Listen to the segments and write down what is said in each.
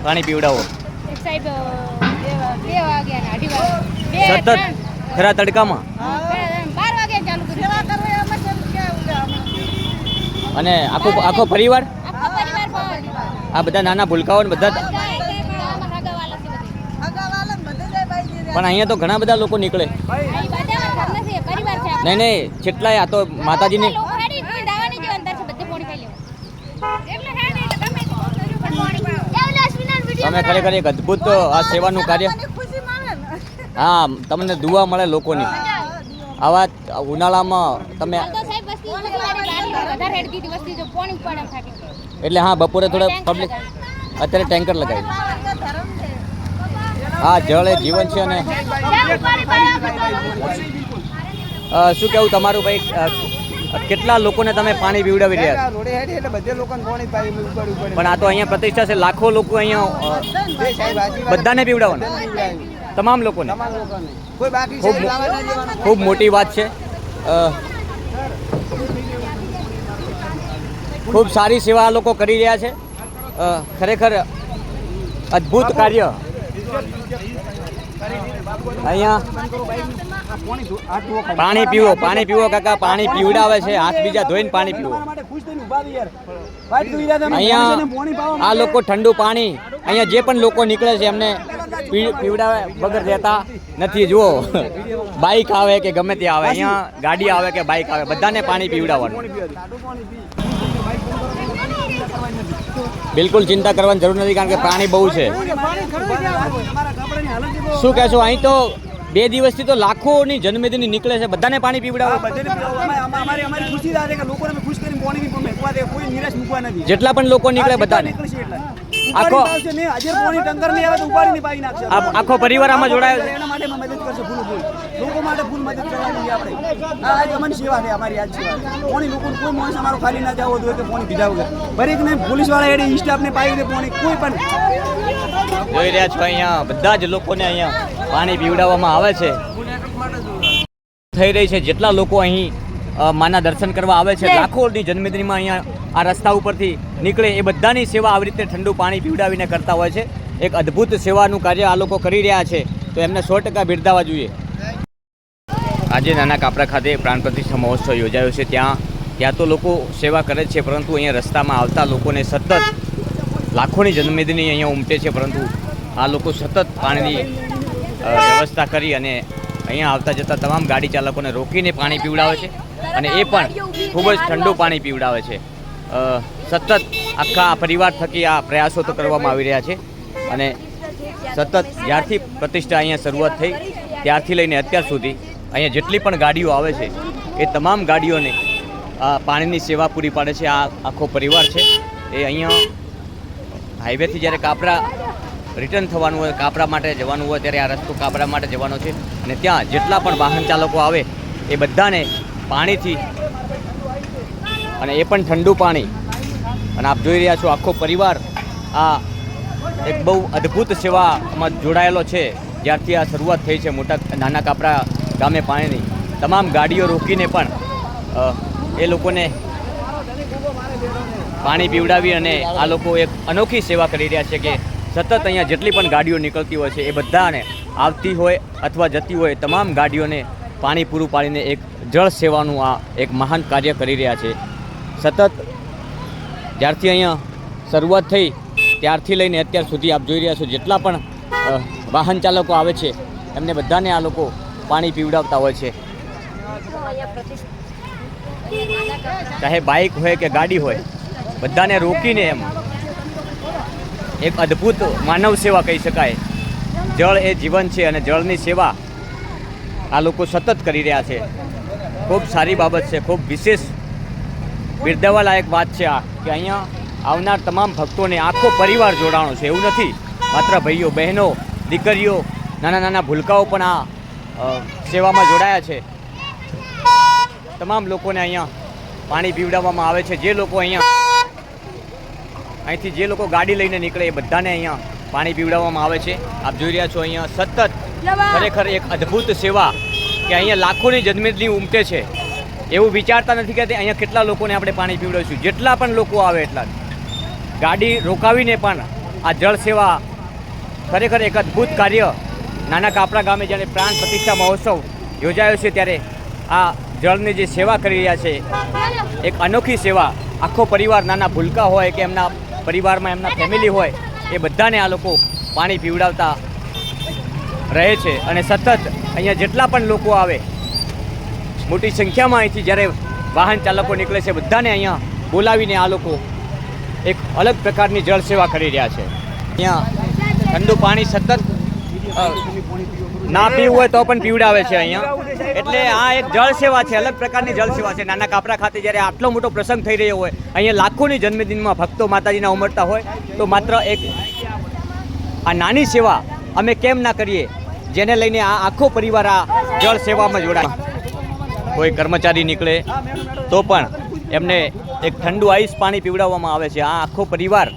પાણી પીવડાવો? સાહેબ 2 વાગ્યા ને 2:30 સતત ખરા તડકામાં 12 વાગે ચાલુ સેવા કરવી અમે અને આખો પરિવાર આખો પરિવાર આ બધા નાના ભૂલકાઓ ને બધા પણ અહીંયા તો ઘણા બધા લોકો નીકળે. નહીં નહીં કેટલાય આ તો માતાજીની તમે ખરેખર એક અદ્ભુત આ સેવાનું કાર્ય. હા, તમને દુઆ મળે લોકોની આવા ઉનાળામાં તમે એટલે હા બપોરે થોડા પબ્લિક અત્યારે ટેન્કર લગાવી. હા, જળ એ જીવન છે. અને શું કેવું તમારું ભાઈ, કેટલા લોકોને તમે પાણી પીવડાવી રહ્યા છો? પણ આ તો અહીંયા પ્રતિષ્ઠા છે, લાખો લોકો અહીંયા બધાને પીવડાવવાના, તમામ લોકોને. ખૂબ મોટી વાત છે. ખૂબ સારી સેવા આ લોકો કરી રહ્યા છે. ખરેખર અદ્ભુત કાર્ય. અહીંયા પાણી પીવો કાકા, પાણી પીવડાવે છે. હાથ બીજા ધોઈને પાણી પીવો. અહીંયા આ લોકો ઠંડુ પાણી અહીંયા જે પણ લોકો નીકળે છે એમને પીવડાવે વગર રહેતા નથી. જુઓ, બાઇક આવે કે ગમે તે આવે, અહીંયા ગાડી આવે કે બાઇક આવે, બધાને પાણી પીવડાવવાનું. બિલકુલ ચિંતા કરવાની જરૂર નથી, કારણ કે પાણી બહુ છે. શું કહેશો, અહીં તો 2 દિવસથી તો લાખોની જન્મદિની નીકળે છે, બધાને પાણી પીવડાવો. જેટલા પણ લોકો નીકળે બધાને આખો પરિવાર આમાં જોડાયો છે. લોકો માટે ફૂલ મદદ કરવાની આપણે આજ અમારી સેવા છે. અમારી આજ સેવા પાણી લોકો કોઈ માણસ અમારો ખાલી ના જાવ જોઈએ કે પાણી પીધા વગર દરેકને પોલીસ વાળા એડી સ્ટાફને પાઈ દે પાણી કોઈ પણ. જોઈ રહ્યા છો અહીંયા બધા જ લોકોને અહીંયા પાણી પીવડાવવામાં આવે છે. થઈ રહી છે. જેટલા લોકો અહીં માના દર્શન કરવા આવે છે, લાખોની જન્મદિનમાં અહીંયા આ રસ્તા ઉપરથી નીકળે, એ બધાની સેવા આવી રીતે ઠંડુ પાણી પીવડાવીને કરતા હોય છે. એક અદ્ભુત સેવાનું કાર્ય આ લોકો કરી રહ્યા છે, તો એમને 100% બિરદાવવા જોઈએ. આજે નાના કાપરા ખાતે પ્રાણ પ્રતિષ્ઠા મહોત્સવ યોજાયો છે. ત્યાં તો લોકો સેવા કરે છે, પરંતુ અહીંયા રસ્તામાં આવતા લોકોને સતત લાખોની જન્મદિની અહીંયા ઉમટે છે, પરંતુ આ લોકો સતત પાણીની વ્યવસ્થા કરી અને અહીંયા આવતા જતા તમામ ગાડી ચાલકોને રોકીને પાણી પીવડાવે છે. અને એ પણ ખૂબ જ ઠંડુ પાણી પીવડાવે છે. સતત આખા પરિવાર થકી આ પ્રયાસો તો કરવામાં આવી રહ્યા છે. અને સતત જ્યારથી પ્રતિષ્ઠા અહીંયા શરૂઆત થઈ ત્યારથી લઈને અત્યાર સુધી અહીંયા જેટલી પણ ગાડીઓ આવે છે એ તમામ ગાડીઓને પાણીની સેવા પૂરી પાડે છે. આ આખો પરિવાર છે એ અહીંયા હાઈવેથી જ્યારે કાપરા રિટર્ન થવાનું હોય, કાપરા માટે જવાનું હોય, ત્યારે આ રસ્તો કાપરા માટે જવાનો છે. અને ત્યાં જેટલા પણ વાહન ચાલકો આવે એ બધાને પાણીથી, અને એ પણ ઠંડુ પાણી. અને આપ જોઈ રહ્યા છો આખો પરિવાર આ એક બહુ અદ્ભુત સેવામાં જોડાયેલો છે. જ્યારથી આ શરૂઆત થઈ છે નાના કાપરા ગામે પાણીની, તમામ ગાડીઓ રોકીને પણ એ લોકોને પાણી પીવડાવી અને આ લોકો એક અનોખી સેવા કરી રહ્યા છે કે સતત અહીંયા જેટલી પણ ગાડીઓ નીકળતી હોય છે એ બધાને આવતી હોય અથવા જતી હોય તમામ ગાડીઓને પાણી પૂરું પાડીને એક જળ સેવાનું આ એક મહાન કાર્ય કરી રહ્યા છે. સતત જ્યારથી અહીંયા શરૂઆત થઈ ત્યારથી લઈને અત્યાર સુધી આપ જોઈ રહ્યા છો જેટલા પણ વાહન ચાલકો આવે છે એમને બધાને આ લોકો પાણી પીવડાવતા હોય છે. ચાહે બાઇક હોય કે ગાડી હોય, બધાને રોકીને એમ એક અદ્ભુત માનવ સેવા કહી શકાય. જળ એ જીવન છે અને જળની સેવા આ લોકો સતત કરી રહ્યા છે. ખૂબ સારી બાબત છે, ખૂબ વિશેષ બિરદાવવા લાયક વાત છે આ કે અહીંયા આવનાર તમામ ભક્તોને આખો પરિવાર જોડાણો છે. એવું નથી માત્ર ભાઈઓ બહેનો દીકરીઓ નાના નાના ભૂલકાઓ પણ આ સેવામાં જોડાયા છે. તમામ લોકોને અહીંયા પાણી પીવડાવવામાં આવે છે. જે લોકો અહીંથી જે લોકો ગાડી લઈને નીકળે એ બધાને અહીંયા પાણી પીવડાવવામાં આવે છે. આપ જોઈ રહ્યા છો અહીંયા સતત ખરેખર એક અદ્ભુત સેવા કે અહીંયા લાખોની જન્મદિની ઉમટે છે. એવું વિચારતા નથી કે અહીંયા કેટલા લોકોને આપણે પાણી પીવડાવીશું. જેટલા પણ લોકો આવે એટલા ગાડી રોકાવીને પણ આ જળ સેવા ખરેખર એક અદ્ભુત કાર્ય નાના કાપરા ગામે જ્યારે પ્રાણ પ્રતિષ્ઠા મહોત્સવ યોજાયો છે ત્યારે આ જળની જે સેવા કરી રહ્યા છે એક અનોખી સેવા. આખો પરિવાર, નાના ભૂલકા હોય કે એમના પરિવારમાં એમના ફેમિલી હોય, એ બધાને આ લોકો પાણી પીવડાવતા રહે છે. અને સતત અહીંયા જેટલા પણ લોકો આવે, મોટી સંખ્યામાં અહીંથી જ્યારે વાહન ચાલકો નીકળે છે, બધાને અહીંયા બોલાવીને આ લોકો એક અલગ પ્રકારની જળ સેવા કરી રહ્યા છે. અહીંયા ઠંડુ પાણી સતત ના પીવું હોય તો પણ પીવડાવે છે અહીંયા. એટલે આ એક જળ સેવા છે, અલગ પ્રકારની જળ સેવા છે. નાના કાપરા ખાતે જ્યારે આટલો મોટો પ્રસંગ થઈ રહ્યો હોય, અહીંયા લાખોની જન્મદિનમાં ભક્તો માતાજીના ઉમટતા હોય, તો માત્ર એક આ નાની સેવા અમે કેમ ના કરીએ, જેને લઈને આ આખો પરિવાર આ જળ સેવામાં જોડાય. કોઈ કર્મચારી નીકળે તો પણ એમને એક ઠંડુ આઈસ પાણી પીવડાવવામાં આવે છે. આ આખો પરિવાર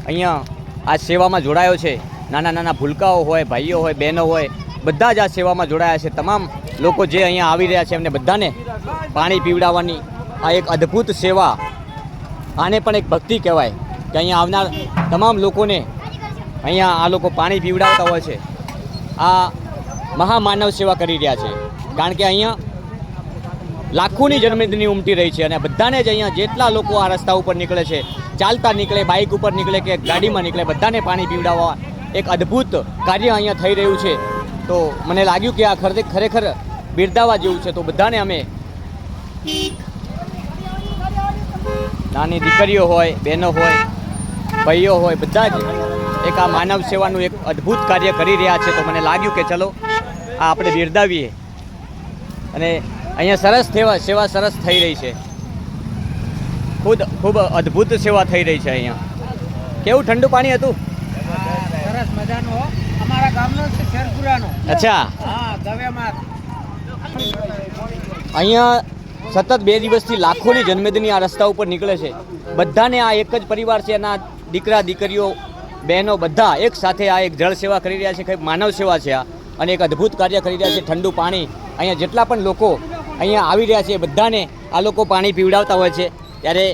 અહીંયા આ સેવામાં જોડાયો છે. નાના નાના ભૂલકાઓ હોય, ભાઈઓ હોય, બહેનો હોય, બધા જ આ સેવામાં જોડાયા છે. તમામ લોકો જે અહીંયા આવી રહ્યા છે એમને બધાને પાણી પીવડાવવાની આ એક અદ્ભુત સેવા, આને પણ એક ભક્તિ કહેવાય કે અહીંયા આવનાર તમામ લોકોને અહીંયા આ લોકો પાણી પીવડાવતા હોય છે. આ મહામાનવ સેવા કરી રહ્યા છે, કારણ કે અહીંયા લાખોની જન્મદિની ઉમટી રહી છે. અને બધાને જ અહીંયા જેટલા લોકો આ રસ્તા ઉપર નીકળે છે, ચાલતા નીકળે, બાઇક ઉપર નીકળે કે ગાડીમાં નીકળે, બધાને પાણી પીવડાવવા એક અદ્ભુત કાર્ય અહીંયા થઈ રહ્યું છે. તો મને લાગ્યું કે આ ખરેખર બિરદાવવા જેવું છે. તો બધાને અમે, નાની દીકરીઓ હોય, બહેનો હોય, ભાઈઓ હોય, બધા જ એક આ માનવ સેવાનું એક અદ્ભુત કાર્ય કરી રહ્યા છે. તો મને લાગ્યું કે ચલો આ આપણે બિરદાવીએ. અને અહીંયા સરસ સેવા સરસ થઈ રહી છે. ખૂબ અદ્ભુત સેવા થઈ રહી છે અહીંયા. કેવું ઠંડુ પાણી હતું? સરસ મજાનો અમારા ગામનો છે, શેરપુરાનો. અચ્છા. હા, ગવેમાં. અહીંયા સતત 2 દિવસથી લાખોની જન્મદિની આ રસ્તા ઉપર નીકળે છે. બધાને આ એક જ પરિવાર છે, એના દીકરા દીકરીઓ, બહેનો બધા એક સાથે આ એક જળ સેવા કરી રહ્યા છે. કંઈક માનવ સેવા છે આ, અને એક અદ્ભુત કાર્ય કરી રહ્યા છે. ઠંડુ પાણી અહીંયા જેટલા પણ લોકો અહીંયા આવી રહ્યા છે, બધાને આ લોકો પાણી પીવડાવતા હોય છે. ત્યારે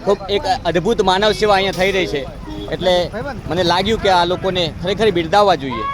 ખૂબ એક અદ્ભુત માનવ સેવા અહીંયા થઈ રહી છે. એટલે મને લાગ્યું કે આ લોકોને ખરેખર બિરદાવવા જોઈએ.